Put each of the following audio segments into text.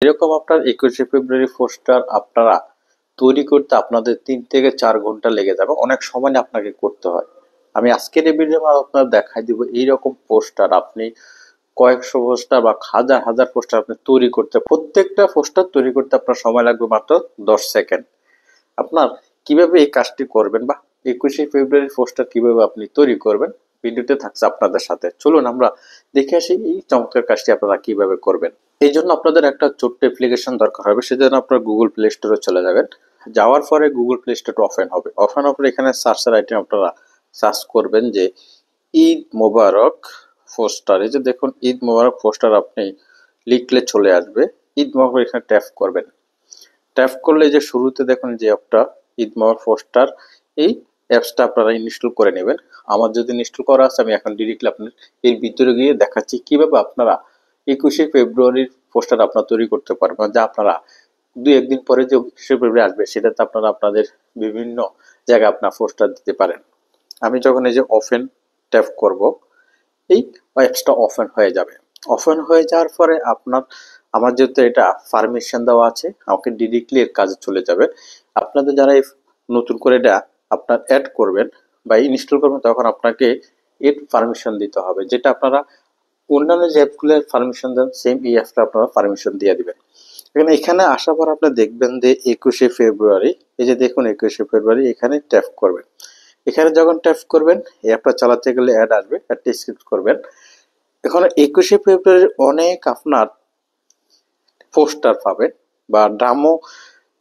এরকম আপনার 21শে ফেব্রুয়ারি পোস্টার আপনারা তৈরি করতে আপনাদের ৩ থেকে ৪ ঘন্টা লেগে যাবে। অনেক সময় নিয়ে আপনাকে করতে হয়। আমি আজকের এই ভিডিওতে আপনাদের দেখাই দিব এইরকম পোস্টার আপনি কয়েকশো পোস্টার বা হাজার হাজার পোস্টার আপনি তৈরি করতে, প্রত্যেকটা পোস্টার তৈরি করতে আপনার সময় লাগবে মাত্র 10 সেকেন্ড। আপনার কিভাবে এই কাজটি করবেন বা 21শে ফেব্রুয়ারি পোস্টার কিভাবে আপনি তৈরি করবেন ভিডিওতে থাকছে আপনাদের সাথে। চলুন আমরা দেখে আসি এই চমৎকার কাজটি আপনারা কিভাবে করবেন। এই জন্য আপনাদের একটা ছোট্ট অ্যাপ্লিকেশন দরকার হবে। সেজন্য আপনার গুগল প্লে স্টোরে চলে যাবেন। যাওয়ার পরে গুগল প্লে স্টোর ওপেন হবে। ওপেন হওয়ার পরে এখানে সার্চের আইটেম আপনারা সার্চ করবেন যে ঈদ মোবারক পোস্টার। এই যে দেখুন ঈদ মোবারক পোস্টার আপনি লিখলে চলে আসবে। ঈদ মোবারক এখানে ট্যাপ করবেন। ট্যাপ করলে যে শুরুতে দেখুন যে একটা ঈদ মোবারক পোস্টার, এই অ্যাপসটা আপনারা ইনস্টল করে নেবেন। আমার যদি ইনস্টল করা আছে আমি এখন ডিরেক্টলি আপনার এর ভিতরে গিয়ে দেখাচ্ছি কিভাবে আপনারা 21শে ফেব্রুয়ারির পোস্টার আপনারা তৈরি করতে পারবেন, যা আপনারা 2-1 দিন পরে যে 21শে ফেব্রুয়ারি আসবে সেটাতে আপনারা আপনাদের বিভিন্ন জায়গায় আপনার পোস্টার দিতে পারেন। আমি যখন এই যে ওপেন ট্যাপ করব, এই অ্যাপসটা ওপেন হয়ে যাবে। ওপেন হয়ে যাওয়ার পরে আমার যেহেতু এটা পারমিশন দেওয়া আছে, আমাকে ডিরেক্টলি এর কাজে চলে যাবে। আপনাদের যারা নতুন করে এটা আপনার অ্যাড করবেন বা ইনস্টল করবেন, তখন আপনাকে এর পারমিশন দিতে হবে, যেটা আপনারা অন্যান্য যে অ্যাপগুলোর পারমিশন দেন সেম এই অ্যাপটা আপনারা পারমিশন দিয়ে দিবেন। এখানে আসার পর আপনি দেখবেন যে 21শে ফেব্রুয়ারি, এই যে দেখুন 21শে ফেব্রুয়ারি এখানে ট্যাপ করবেন। এখানে যখন ট্যাপ করবেন এই অ্যাপটা চালাতে গেলে অ্যাড আসবে, অ্যাডটা স্কিপ করবেন। এখন 21শে ফেব্রুয়ারির অনেক আপনার পোস্টার পাবেন বা ডেমো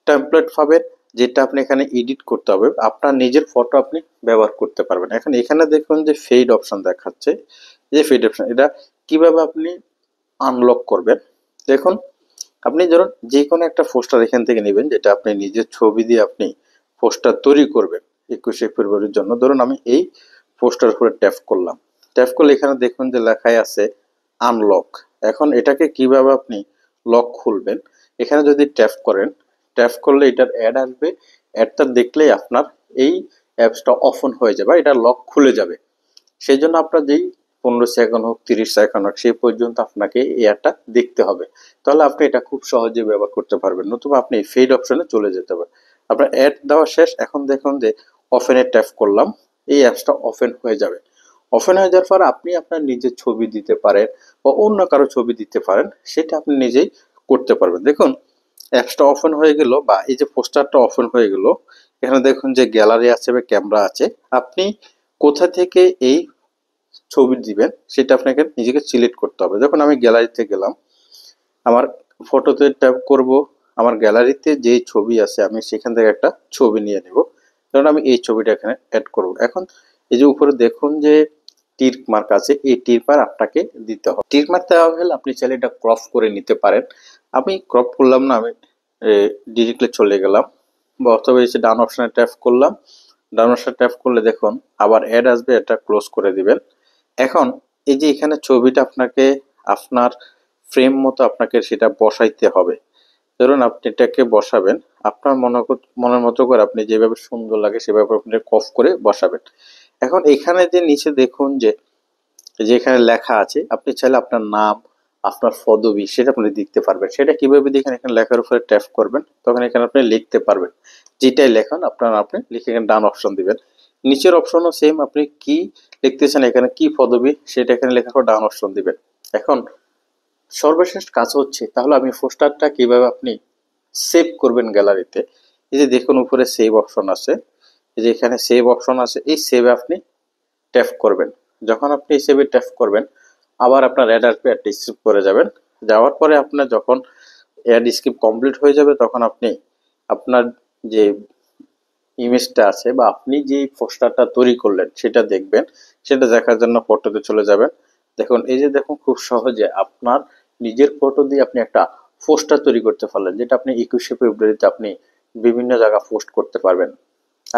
টেমপ্লেট পাবেন, যেটা আপনি এখানে এডিট করতে হবে। আপনার নিজের ফটো আপনি ব্যবহার করতে পারবেন। এখানে দেখুন যে ফেড অপশন দেখাচ্ছে, যে ফেড অপশন এটা কিভাবে আপনি আনলক করবেন। দেখুন আপনি ধরুন যে কোনো একটা পোস্টার এখান থেকে নেবেন, যেটা আপনি নিজের ছবি দিয়ে আপনি পোস্টার তৈরি করবেন 21শে ফেব্রুয়ারির জন্য। ধরুন আমি এই পোস্টার উপরে ট্যাপ করলাম। ট্যাপ করলে এখানে দেখুন যে লেখাই আছে আনলক। এখন এটাকে কিভাবে আপনি লক খুলবেন, এখানে যদি ট্যাপ করেন, ট্যাপ করলে এটার অ্যাড আসবে। অ্যাডটা দেখলেই আপনার এই অ্যাপসটা ওপেন হয়ে যাবে, এটা লক খুলে যাবে। সেই জন্য আপনার যেই 15 সেকেন্ড হোক 30 সেকেন্ড হোক সেই পর্যন্ত আপনাকে এই অ্যাডটা দেখতে হবে। তাহলে আপনি এটা খুব সহজে ব্যবহার করতে পারবেন। নতুবা আপনি ফেড অপশনে চলে যেতে হবে। আপনার অ্যাড দেওয়া শেষ। এখন দেখুন যে ওপেনে ট্যাপ করলাম, এই অ্যাপসটা ওপেন হয়ে যাবে। ওপেন হয়ে যাওয়ার পর আপনি আপনার নিজের ছবি দিতে পারেন বা অন্য কারো ছবি দিতে পারেন, সেটা আপনি নিজেই করতে পারবেন। দেখুন অ্যাপসটা ওপেন হয়ে গেল বা এই যে পোস্টারটা ওপেন হয়ে গেল। এখানে দেখুন যে গ্যালারি আছে বা ক্যামেরা আছে। আপনি কোথা থেকে এই ছবি দিবেন সেটা আপনাকে নিজেকে সিলেক্ট করতে হবে। যখন আমি গ্যালারিতে গেলাম, আমার ফটোতে ট্যাপ করব, আমার গ্যালারিতে যে ছবি আছে আমি সেখান থেকে একটা ছবি নিয়ে নেব। কারণ আমি এই ছবিটা এখানে অ্যাড করব। এখন এই যে উপরে দেখুন যে টিক মার্ক আছে, এই টিক মার্ক আপনাকে দিতে হবে। টিক মার্ক দেওয়া হলে আপনি চাইলে এটা ক্রপ করে নিতে পারেন। আমি ক্রপ করলাম না, আমি ডিরেক্টলি চলে গেলাম বা অথবা এই যে ডান অপশনে ট্যাপ করলাম। ডান অপশনে ট্যাপ করলে দেখুন আবার অ্যাড আসবে, এটা ক্লোজ করে দিবেন। এখন এই যে এখানে ছবিটা আপনাকে আপনার ফ্রেম মতো আপনাকে সেটা বসাইতে হবে। ধরুন আপনি এটাকে বসাবেন আপনার মনের মতো করে, আপনি যেভাবে সুন্দর লাগে সেভাবে আপনি কফ করে বসাবেন। এখন এখানে যে নিচে দেখুন যে এখানে লেখা আছে, আপনি চাইলে আপনার নাম, আপনার পদবি সেটা আপনি লিখতে পারবেন। সেটা কিভাবে দেখেন, এখানে লেখার উপরে ট্যাপ করবেন, তখন এখানে আপনি লিখতে পারবেন। যেটাই লেখান আপনি লিখে এখানে ডান অপশন দিবেন। নিচের অপশনও সেম, আপনি কি লিখতেছেন এখানে কি পদবি সেটা এখানে লেখার পর ডান অপশন দিবেন। এখন সর্বশেষ কাজ হচ্ছে, তাহলে আমি পোস্টারটা কিভাবে আপনি সেভ করবেন গ্যালারিতে। এই যে দেখুন উপরে সেভ অপশন আছে, এই যে এখানে সেভ অপশন আছে, এই সেভে আপনি ট্যাপ করবেন। যখন আপনি এই সেভে ট্যাপ করবেন আবার আপনার অ্যাড আসবে, অ্যাড স্কিপ করে যাবেন। যাওয়ার পরে আপনার যখন অ্যাড স্কিপ কমপ্লিট হয়ে যাবে তখন আপনি আপনার যে ইমেজটা আছে বা আপনি যে পোস্টারটা তৈরি করলেন সেটা দেখবেন। সেটা দেখার জন্য ফটোতে চলে যাবেন। দেখুন এই যে দেখুন খুব সহজে আপনার নিজের ফটো দিয়ে আপনি একটা পোস্টার তৈরি করতে পারলেন, যেটা আপনি 21শে ফেব্রুয়ারিতে আপনি বিভিন্ন জায়গায় পোস্ট করতে পারবেন।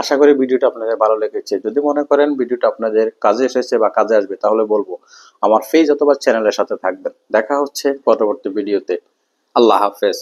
আশা করি ভিডিওটা আপনাদের ভালো লেগেছে। যদি মনে করেন ভিডিওটা আপনাদের কাজে এসেছে বা কাজে আসবে, তাহলে বলবো আমার পেজ অথবা চ্যানেলের সাথে থাকবেন। দেখা হচ্ছে পরবর্তী ভিডিওতে। আল্লাহ হাফেজ।